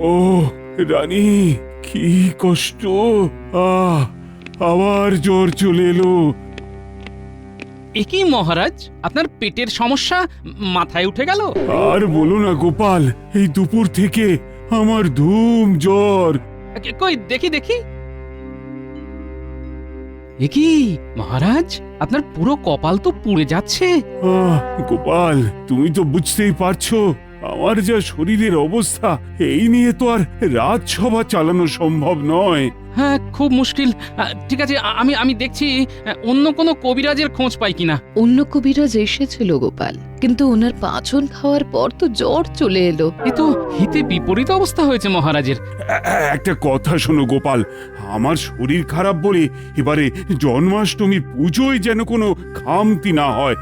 ও রানী, কি কষ্ট! আবার জ্বর চলে এলো। একই মহারাজ, আপনার পেটের সমস্যা মাথায় উঠে গেল? আর বলো না গোপাল, এই দুপুর থেকে আমার ধুম জ্বর। কই দেখি দেখি। একই মহারাজ, আপনার পুরো কপাল তো পুড়ে যাচ্ছে। গোপাল, তুমি তো বুঝতেই পারছো আমার যা শরীরের অবস্থা, এই নিয়ে তো আর রাজসভা চালানো সম্ভব নয়। হ্যাঁ, খুব মুশকিল। ঠিক আছে, আমি আমি দেখছি অন্য কোনো কবিরাজের খোঁজ পাই কিনা। অন্য কবিরাজ এসেছিল গোপাল, কিন্তু ওনার পাঁচন খাওয়ার পর তো জ্বর চলে এলো। এ তো হিতে বিপরীত অবস্থা হয়েছে মহারাজের। একটা কথা শোনো গোপাল, আমার শরীর খারাপ বলে এবারে জন্মাষ্টমীর পুজোয় যেন কোনো খামতি না হয়।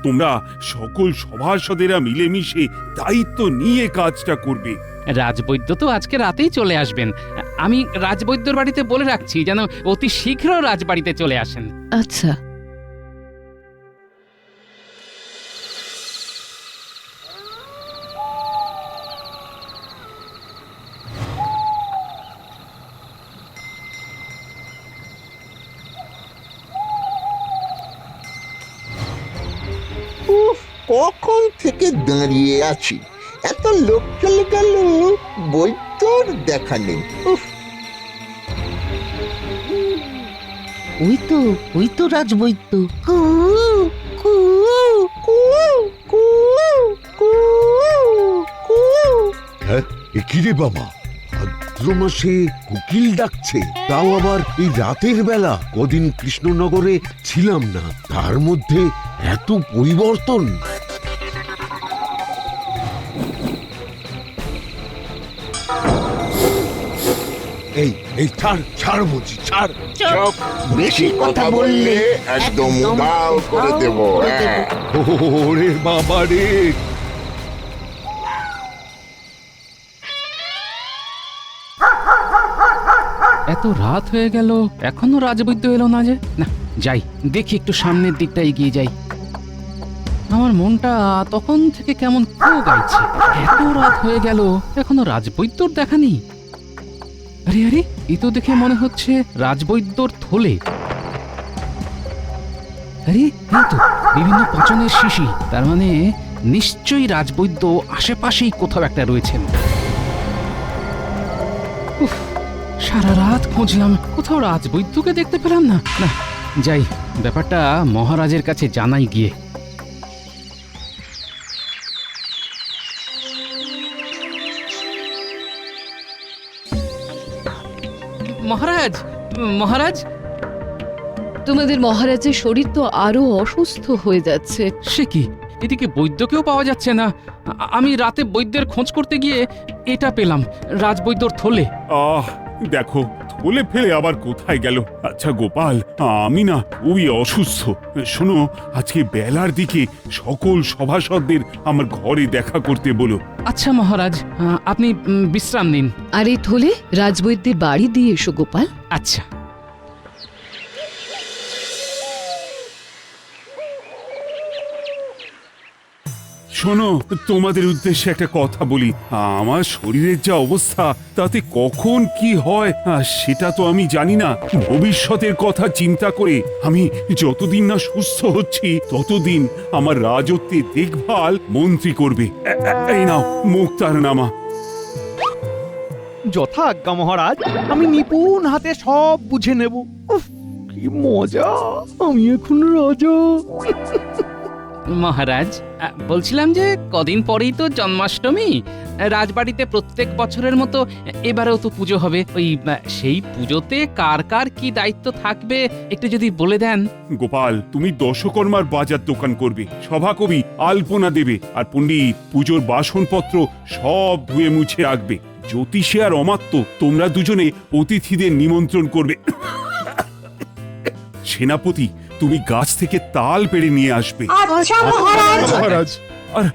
তোমরা সকল সভাসদেরা মিলেমিশে দায়িত্ব নিয়ে কাজটা করবে। রাজবৈদ্য তো আজকে রাতেই চলে আসবেন। আমি রাজবৈদ্যর বাড়িতে বলে রাখছি যেন অতি শীঘ্র রাজবাড়িতে চলে আসেন। আচ্ছা। কখন থেকে দাঁড়িয়ে আছি, এত লোক চলে গেল, বৈদ্যর দেখা নেই। ওই তো রাজবৈদ্য। কু কু কু কু কু কু। হ্যাঁ, কি রে বাবা, ভাদ্র মাসে কোকিল ডাকছে, তাও আবার এই রাতের বেলা। কদিন কৃষ্ণনগরে ছিলাম না, তার মধ্যে এত পরিবর্তন। এই এই ছাড় বলছি, ছাড়। চুপ, বেশি কথা বললে একদম উধাও করে দেব। হ্যাঁ। ওরে বাবা রে! এত রাত হয়ে গেল, এখনো রাজবৈদ্য এলো না যে। না, যাই দেখি, একটু সামনের দিকটা এগিয়ে যাই। আমার মনটা তখন থেকে কেমন কেউ গাইছে। এত রাত হয়ে গেল, এখনো রাজবৈদ্যর দেখা নেই। আরে আরে, এ তো দেখে মনে হচ্ছে রাজবৈদ্যর থলে। আরে, এই তো বিভিন্ন পাচনের শিশি। তার মানে নিশ্চয়ই রাজবৈদ্য আশেপাশেই কোথাও একটা রয়েছেন। উফ, সারা রাত খুঁজলাম, কোথাও রাজবৈদ্যকে দেখতে পেলাম না। না, যাই, ব্যাপারটা মহারাজের কাছে জানাই গিয়ে। মহারাজ, মহারাজ! তোমাদের মহারাজের শরীর তো আরো অসুস্থ হয়ে যাচ্ছে। সে কি, এদিকে বৈদ্যকেও পাওয়া যাচ্ছে না। আমি রাতে বৈদ্যের খোঁজ করতে গিয়ে এটা পেলাম, রাজবৈদ্যর থলে। দেখো, থলে ফেলে আবার কোথায় গেল? আচ্ছা গোপাল, আমি না খুবই অসুস্থ। শোনো, আজকে বেলার দিকে সকল সভাসদদের আমার ঘরে দেখা করতে বলো। আচ্ছা মহারাজ, আপনি বিশ্রাম নিন। আর এই থলে রাজবৈদ্যের বাড়ি দিয়ে এসো গোপাল। আচ্ছা। শোনো, তোমাদের উদ্দেশ্যে একটা কথা বলি। আমার শরীরের যা অবস্থা, তাতে কখন কি হয় সেটা তো আমি জানি না। ভবিষ্যতের কথা চিন্তা করে আমি যতদিন না সুস্থ হচ্ছি, ততদিন আমার রাজত্বের দেখভাল মন্ত্রী করবে। এই নাও মুক্তারনামা। যথা আজ্ঞা মহারাজ, আমি নিপুণ হাতে সব বুঝে নেব। উফ, কি মজা, আমি এখন রাজা। মহারাজ, বলছিলাম যে কদিন পরেই তো জন্মাষ্টমী। রাজবাড়িতে প্রত্যেক বছরের মতো এবারেও তো পুজো হবে। ওই সেই পুজোতে কার কার কি দায়িত্ব থাকবে একটু যদি বলে দেন। গোপাল, তুমি দশকর্মার বাজার দোকান করবে, সভাকবি আলপনা দেবে, আর পণ্ডিত পুজোর বাসনপত্র সব ধুয়ে মুছে রাখবে। জ্যোতিষী আর অমাত্য, তোমরা দুজনে অতিথিদের নিমন্ত্রণ করবে। সেনাপতি, তুমি গাছ থেকে তাল পেড়ে নিয়ে আসবে। মহারাজ, আর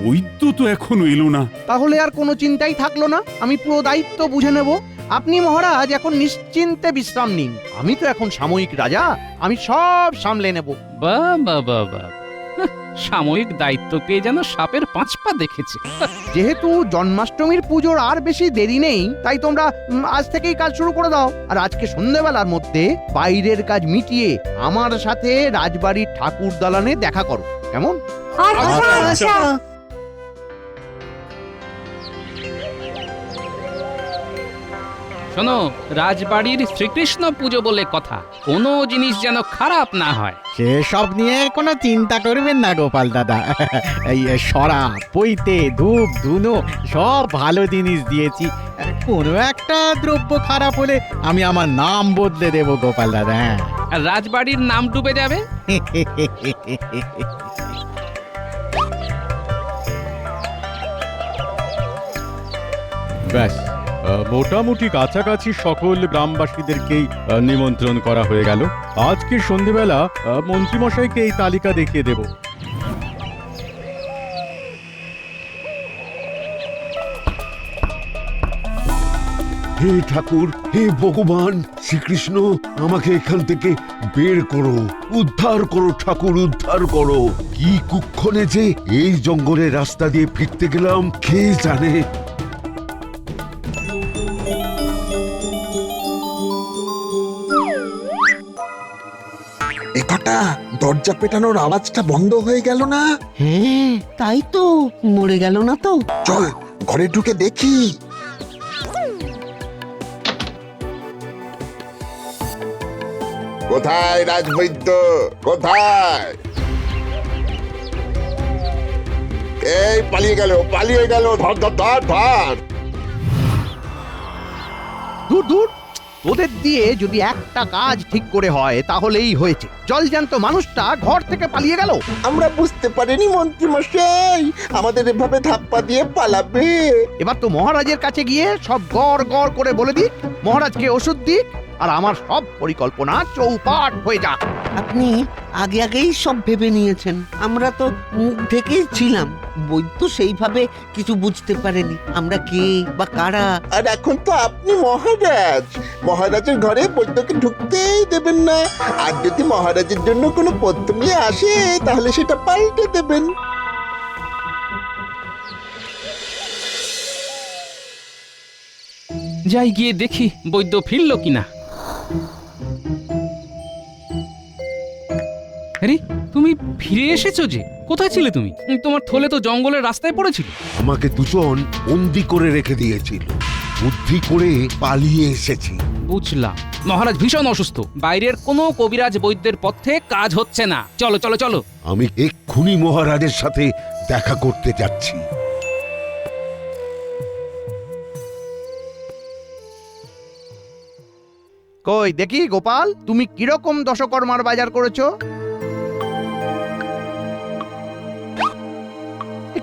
বৈদ্য তো এখনো এলো না। তাহলে আর কোনো চিন্তাই থাকলো না, আমি পুরো দায়িত্ব বুঝে নেব। আপনি মহারাজ এখন নিশ্চিন্তে বিশ্রাম নিন। আমি তো এখন সাময়িক রাজা, আমি সব সামলে নেব। বাহ বাহ বাহ বাহ! সাময়িক দায়িত্ব পেয়ে যেন সাপের 5 পা দেখেছে। যেহেতু জন্মাষ্টমীর পুজোর আর বেশি দেরি নেই, তাই তোমরা আজ থেকেই কাজ শুরু করে দাও। আর আজকে সন্ধ্যেবেলার মধ্যে বাইরের কাজ মিটিয়ে আমার সাথে রাজবাড়ির ঠাকুর দালানে দেখা করো, কেমন? শোনো, রাজবাড়ির শ্রীকৃষ্ণ পুজো বলে কথা, কোনো জিনিস যেন খারাপ না হয়। সেসব নিয়ে কোনো চিন্তা করবেন না গোপাল দাদা। এই সরা পইতে ধূপ ধুনো সব ভালো জিনিস দিয়েছি। কোনো একটা দ্রব্য খারাপ হলে আমি আমার নাম বদলে দেব গোপাল দাদা। হ্যাঁ। আর রাজবাড়ির নাম ডুবে যাবে। ব্যাস, মোটামুটি কাছাকাছি সকল গ্রামবাসীদেরকেই নিমন্ত্রণ করা হয়ে গেল। আজকে সন্ধেবেলা মন্ত্রীমশাইকে এই তালিকা দেখিয়ে দেব। হে ঠাকুর, হে ভগবান শ্রীকৃষ্ণ, আমাকে এখান থেকে বের করো, উদ্ধার করো ঠাকুর, উদ্ধার করো। কি কুক্ষণে যে এই জঙ্গলের রাস্তা দিয়ে ফিরতে গেলাম কে জানে। একটা দরজা পেটানোর আওয়াজটা বন্ধ হয়ে গেল না? হ্যাঁ, তাই তো, মরে গেল না তো? চল ঘরে ঢুকে দেখি। কোথায় রাজবৈদ্য, কোথায়? এই পালিয়ে গেল, পালিয়ে গেল, ধর ধর ধর ধর। দূর দূর, ওদের দিয়ে যদি একটা কাজ ঠিক করে হয় তাহলেই হয়েছে। জলজ্যান্ত মানুষটা ঘর থেকে পালিয়ে গেল। আমরা বুঝতে পারিনি মন্ত্রী মশাই আমাদের এভাবে ধাপ্পা দিয়ে পালাবে। এবার তো মহারাজের কাছে গিয়ে সব গড় গড় করে বলে দিক, মহারাজকে ওষুধ দিক, আর আমার সব পরিকল্পনা চৌপাট হয়ে যাক। আপনি আগে আগেই সব ভেবে নিয়েছেন। আমরা তো মুখ ঢেকেই ছিলাম। বৈদ্য সেইভাবে কিছু বুঝতে পারেনি আমরা কে বা কারা। আর এখন তো আপনি মহারাজ, মহারাজের ঘরে বৈদ্যকে ঢুকতেই দেবেন না। আর যদি মহারাজের জন্য কোনো পথ্য নিয়ে আসে তাহলে সেটা পাল্টে দেবেন। যাই গিয়ে দেখি বৈদ্য ফিরল কিনা। আরে, তুমি ফিরে এসেছো যে? কোথায় ছিলে তুমি? তোমার থলে তো জঙ্গলের রাস্তায় পড়েছিল। আমাকে দুজন বন্দি করে রেখে দিয়েছিল, বুদ্ধি করে পালিয়ে এসেছি। বুঝলাম, মহারাজ ভীষণ অসুস্থ, বাইরের কোনো কবিরাজ বৈদ্যের পথে কাজ হচ্ছে না। চলো চলো চলো। আমি এক্ষুনি মহারাজের সাথে দেখা করতে যাচ্ছি। কই দেখি গোপাল, তুমি কিরকম দশকর্মার বাজার করেছো?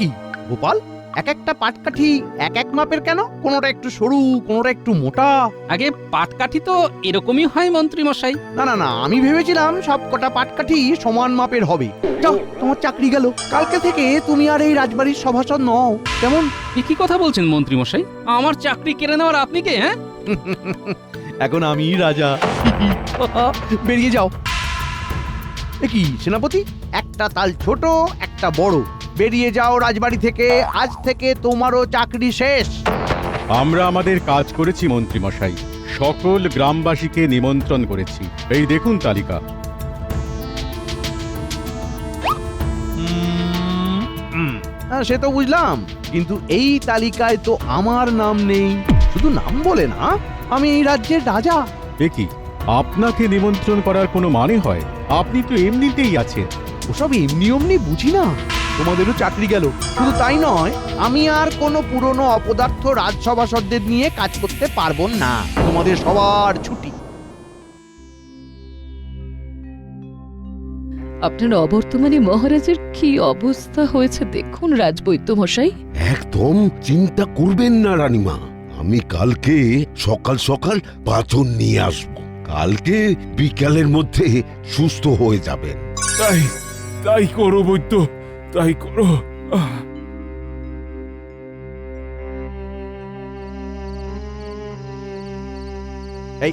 কি গোপাল, এক একটা পাটকাঠি এক এক মাপের কেন? কোনোটা একটু সরু, কোনোটা একটু মোটা। আগে পাটকাঠি তো এরকমই হয় মন্ত্রী মশাই। না না না, আমি ভেবেছিলাম সব কটা পাটকাঠি সমান মাপের হবে। যাও, তোমার চাকরি গেল। কালকে থেকে তুমি আর এই রাজবাড়ির সভাসদ নও, কেমন? এ কি কথা বলছেন মন্ত্রী মশাই? আমার চাকরি কেড়ে নেওয়ার আপনি কে? হ্যাঁ, এখন আমি রাজা। বেরিয়ে যাও। এ কি সেনাপতি, একটা তাল ছোট একটা বড়। বেরিয়ে যাও রাজবাড়ি থেকে, আজ থেকে তোমারও চাকরি শেষ। আমরা আমাদের কাজ করেছি মন্ত্রী মশাই, সকল গ্রামবাসীকে নিমন্ত্রণ করেছি। এই দেখুন তালিকা। হ্যাঁ, সে তো বুঝলাম, কিন্তু এই তালিকায় তো আমার নাম নেই। শুধু নাম বলে না, আমি এই রাজ্যের রাজা। এ কি, আপনাকে নিমন্ত্রণ করার কোনো মানে হয়? আপনি তো এমনিতেই আছেন। ওসব এমনি অমনি বুঝি না। তোমাদেরও চাকরি গেল। শুধু তাই নয়, আমি আর কোনো পুরনো অপদার্থ রাজসভাসদদের নিয়ে কাজ করতে পারবো না। তোমাদের সবার ছুটি। আপনার অবর্তমানে মহারাজের কি অবস্থা হয়েছে দেখুন রাজবৈদ্য মশাই। একদম চিন্তা করবেন না রানীমা, আমি কালকে সকাল সকাল পাচন নিয়ে আসবো। কালকে বিকালের মধ্যে সুস্থ হয়ে যাবেন। তাই তাই করো বৈদ্য, তাই করো। এই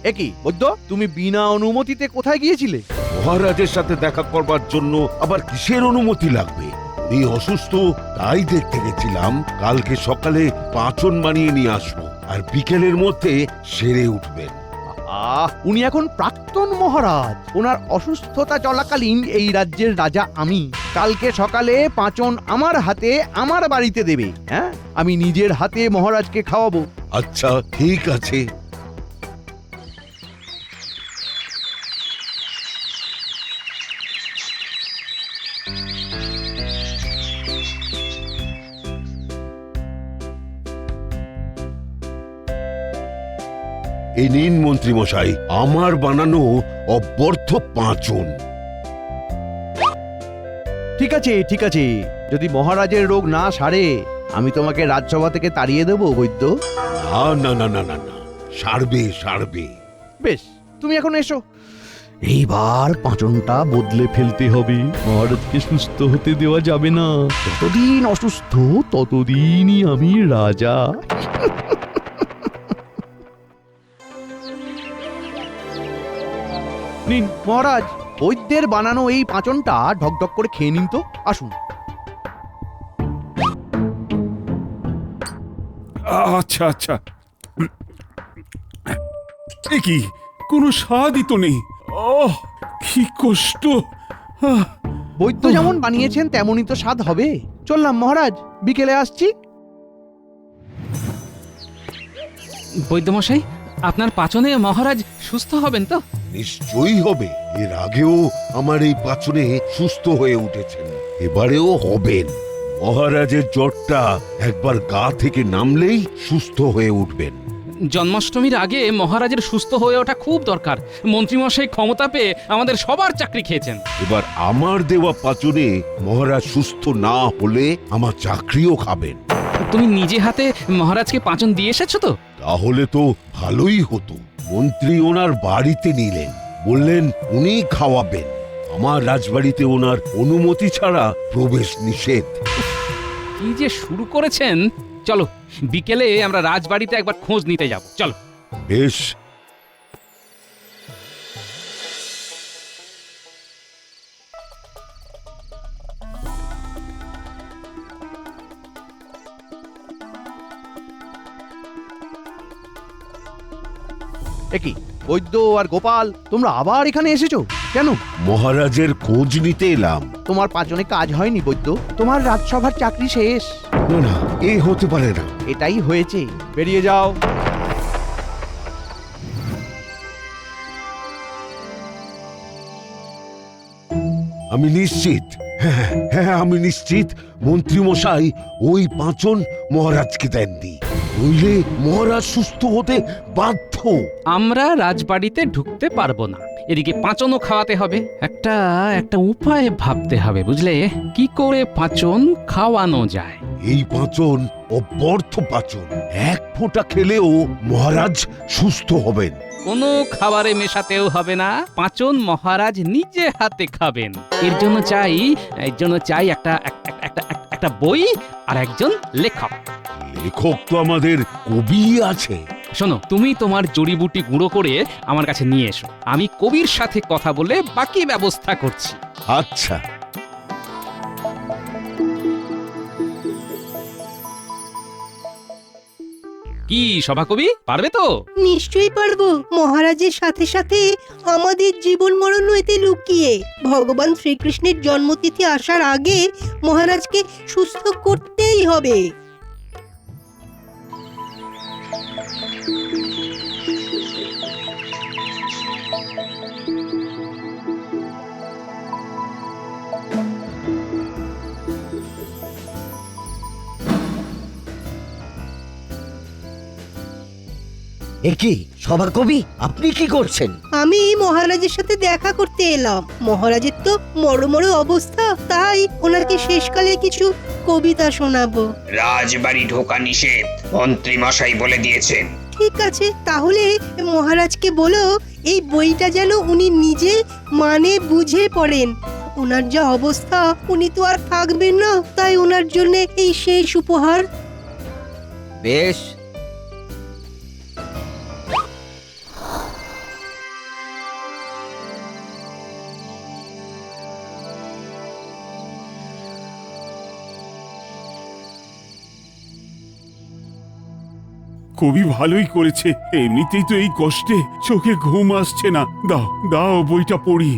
একই বৈদ্য, তুমি বিনা অনুমতিতে কোথায় গিয়েছিলে? মহারাজের সাথে দেখা করবার জন্য আবার কিসের অনুমতি লাগবে? উনি অসুস্থ, তাই দেখতে গেছিলাম। কালকে সকালে পাঁচন বানিয়ে নিয়ে আসবো, আর বিকেলের মধ্যে সেরে উঠবেন। উনি এখন প্রাক্তন মহারাজ। ওনার অসুস্থতা চলাকালীন এই রাজ্যের রাজা আমি। কালকে সকালে পাঁচন আমার হাতে আমার বাড়িতে দেবে। হ্যাঁ, আমি নিজের হাতে মহারাজকে খাওয়াবো। আচ্ছা, ঠিক আছে। এই নিন মন্ত্রী মশাই, আমার বানানো অব্যর্থ পাঁচন। ঠিক আছে, ঠিক আছে। যদি মহারাজের রোগ না সারে, আমি তোমাকে রাজসভা থেকে তাড়িয়ে দেবো বৈদ্য। না না না না না না, সারবে সারবে। বেশ, তুমি এখন এসো। এইবার পাঁচনটা বদলে ফেলতে হবে। মহারাজকে সুস্থ হতে দেওয়া যাবে না। যতদিন অসুস্থ ততদিনই আমি রাজা। নিন মহারাজ, বৈদ্যের বানানো এই পাঁচনটা ঢকঢক করে খেয়ে নিন তো। আসুন। আচ্ছা আচ্ছা। এ কি, কোনো স্বাদই তো নেই। ওহ, কি কষ্ট। আহ, বৈদ্য যেমন বানিয়েছেন তেমনই তো স্বাদ হবে। চললাম মহারাজ, বিকেলে আসছি। বৈদ্যমশাই, আপনার পাচনে মহারাজ সুস্থ হবেন তো? নিশ্চয়ই হবে। এর আগেও আমার এই পাচনে সুস্থ হয়ে উঠেছেন, এবারেও হবেন। মহারাজের জ্বরটা একবার গা থেকে নামলেই সুস্থ হয়ে উঠবেন। জন্মাষ্টমীর আগে মহারাজের সুস্থ হয়ে ওঠা খুব দরকার। মন্ত্রীমশাই ক্ষমতা পেয়ে আমাদের সবার চাকরি খেয়েছেন। এবার আমার দেওয়া পাচনে মহারাজ সুস্থ না হলে আমার চাকরিও খাবেন। তুমি নিজে হাতে মহারাজকে পাচন দিয়ে এসেছো তো? তাহলে তো ভালোই হতো। মন্ত্রী ওনার বাড়িতে নিলেন, বললেন উনি খাওয়াবেন। আমার রাজবাড়িতে ওনার অনুমতি ছাড়া প্রবেশ নিষেধ। কি যে শুরু করেছেন। চলো, বিকেলে আমরা রাজবাড়িতে একবার খোঁজ নিতে যাব। চলো। বেশ। একই বৈদ্য আর গোপাল, তোমরা আবার এখানে এসেছো কেন? মহারাজের খোঁজ নিতে এলাম। তোমার পাচনে কাজ হয়নি বৈদ্য। তোমার রাজসভার চাকরি শেষ। না না, এ হতে পারে না। এটাই হয়েছে। বেরিয়ে যাও। আমি নিশ্চিত, হ্যাঁ হ্যাঁ, আমি নিশ্চিত মন্ত্রী মশাই ওই পাঁচন মহারাজকে দেননি, নইলে মহারাজ সুস্থ হতে বাধ্য। আমরা রাজবাড়িতে ঢুকতে পারবো না, এদিকে পাচনও খাওয়াতে হবে। একটা উপায় ভাবতে হবে, বুঝলে? কি করে পাচন খাওয়ানো যায়। এই পাঁচন অব্যর্থ পাচন, এক ফোঁটা খেলেও মহারাজ সুস্থ হবেন। কোনো খাবারে মেশাতেও হবে না, পাচন মহারাজ নিজে হাতে খাবেন। এর জন্য চাই একটা বই আর একজন লেখক। লেখক তো আমাদের কবি আছে। শোনো, তুমি তোমার জড়িবুটি গুঁড়ো করে আমার কাছে নিয়ে এসো। আমি কবির সাথে কথা বলে বাকি ব্যবস্থা করছি। আচ্ছা। কি সভাকবি, পারবে তো? নিশ্চয়ই পারবো। মহারাজের সাথে সাথে আমাদের জীবন মরণ এতে লুকিয়ে। ভগবান শ্রীকৃষ্ণের জন্মতিথি আসার আগে মহারাজকে সুস্থ করতেই হবে। একি সভাকবি, আপনি কি করছেন? আমি মহারাজের সাথে দেখা করতে এলাম। মহারাজের তো মরমর অবস্থা, তাই ওনাকে শেষকালে কিছু কবিতা শোনাবো। রাজবাড়ি ঢোকা নিষেধ, মন্ত্রী মশাই বলে দিয়েছেন। ঠিক আছে, তাহলে মহারাজকে বলো এই বইটা যেন উনি নিজে মানে বুঝে পড়েন। ওনার যা অবস্থা, উনি তো আর থাকবেন না, তাই ওনার জন্য এই শেষ উপহার। বেশ। কবি ভালোই করেছে। এমনিতেই তো এই কষ্টে চোখে ঘুম আসছে না। দাও দাও বইটা পড়ি।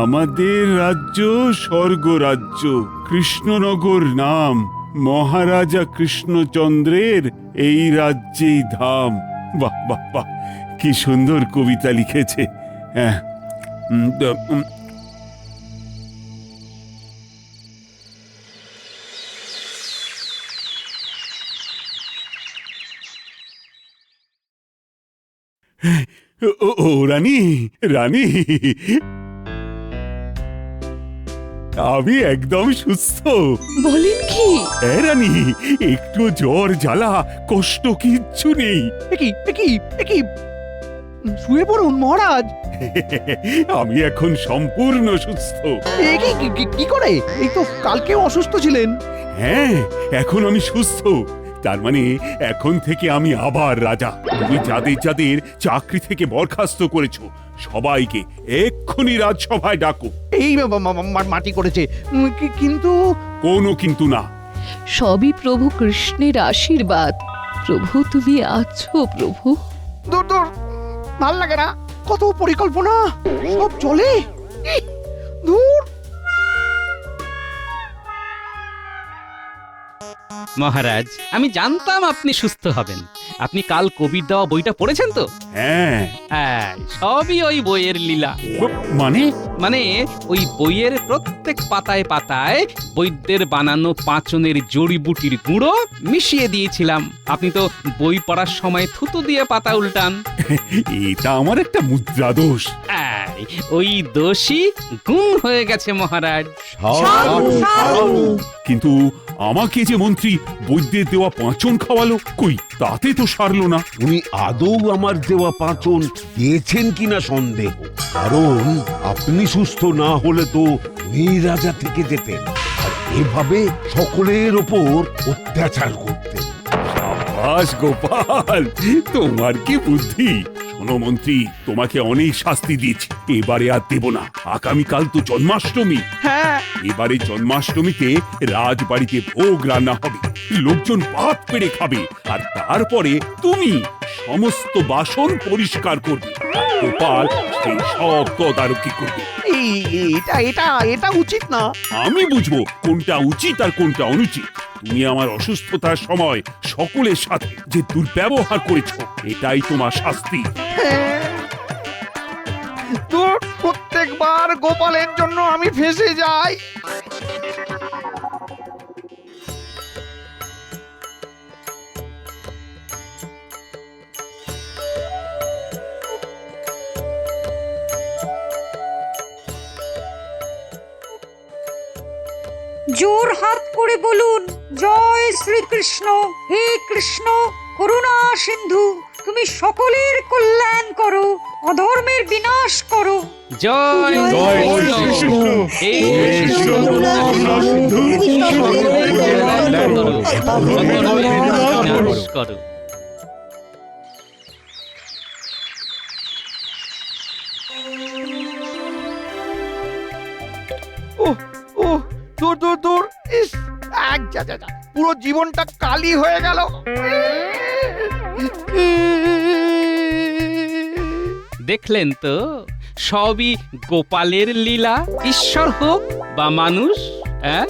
আমাদের রাজ্য স্বর্গরাজ্য, কৃষ্ণনগর নাম, মহারাজা কৃষ্ণচন্দ্রের এই রাজ্যেই ধাম। বাহ বাহ বাহ, কি সুন্দর কবিতা লিখেছে। হ্যাঁ, ও রানী, রানী, আমি একদম সুস্থ। বলেন কি? হ্যাঁ রানী, একটু জ্বর জ্বালা কষ্ট কিচ্ছু নেই। একই শুয়ে পড়ুন মহারাজ। আমি এখন সম্পূর্ণ সুস্থ। কি করে? এই তো কালকেও অসুস্থ ছিলেন। হ্যাঁ, এখন আমি সুস্থ। তার মানে এখন থেকে আমি আবার রাজা। তুমি যাদের যাদের চাকরি থেকে বরখাস্ত করেছো সবাইকে এক্ষুনি রাজসভায় ডাকো। এই মাটি করেছে, কিন্তু কোনো কিন্তু না। সবই প্রভু কৃষ্ণের আশীর্বাদ। প্রভু তুমি আছো প্রভু। দূর দূর, ভাল লাগে না। কত পরিকল্পনা, সব চলে। দূর। মহারাজ, আমি জানতাম আপনি সুস্থ হবেন। আপনি কাল কবির দেওয়া বইটা পড়েছেন তো? হ্যাঁ। হ্যাঁ, সবই ওই বইয়ের লীলা। মানে? মানে ওই বইয়ের প্রত্যেক পাতায় পাতায় বৈদ্যের বানানো পাঁচনের জড়িবুটির গুঁড়ো মিশিয়ে দিয়েছিলাম। আপনি তো বই পড়ার সময় থুতু দিয়ে পাতা উল্টান। এটা আমার একটা মুদ্রা দোষ। ওই দোষী গুণ হয়ে গেছে মহারাজ। কিন্তু আমাকে যে মন্ত্রী বৈদ্যের দেওয়া পাঁচন খাওয়ালো, কই তাতে তো সারলো না। উনি আদৌ আমার দেওয়া পাঁচন দিয়েছেন কিনা সন্দেহ, কারণ আপনি সুস্থ না হলে তো উনি রাজা থেকে যেতেন আর এভাবে সকলের ওপর অত্যাচার করতেন। সাবাস গোপাল, তোমার কি বুদ্ধি। শোনো মন্ত্রী, তোমাকে অনেক শাস্তি দিয়েছি, এবারে আর দেব না। আগামীকাল তো জন্মাষ্টমী। হ্যাঁ, এবারে জন্মাষ্টমীতে রাজবাড়িতে ভোগ রান্না হবে, লোকজন পাত পেড়ে খাবে, আর তারপরে তুমি সমস্ত বাসন পরিষ্কার করবে। আর গোপাল সেই সব তদারকি করবে। এটা উচিত না। আমি বুঝবো কোনটা উচিত আর কোনটা অনুচিত। তুমি আমার অসুস্থতার সময় সকলের সাথে যে দুর্ব্যবহার করেছো, এটাই তোমার শাস্তি। তোর প্রত্যেকবার গোপালের জন্য আমি ফেঁসে যাই। জোর হাত করে বলুন, জয় শ্রীকৃষ্ণ। হে কৃষ্ণ করুণা সিন্ধু, তুমি সকলের কল্যাণ করো, অধর্মের বিনাশ করো। জয় জয় কৃষ্ণ। হে কৃষ্ণ করুণা সিন্ধু, সকলের কল্যাণ করো, অধর্মের বিনাশ করো। দূর দূর দূর, ইস, পুরো জীবনটা কালি হয়ে গেল। দেখলেন তো, সবই গোপালের লীলা। ঈশ্বর হোক বা মানুষ, হ্যাঁ।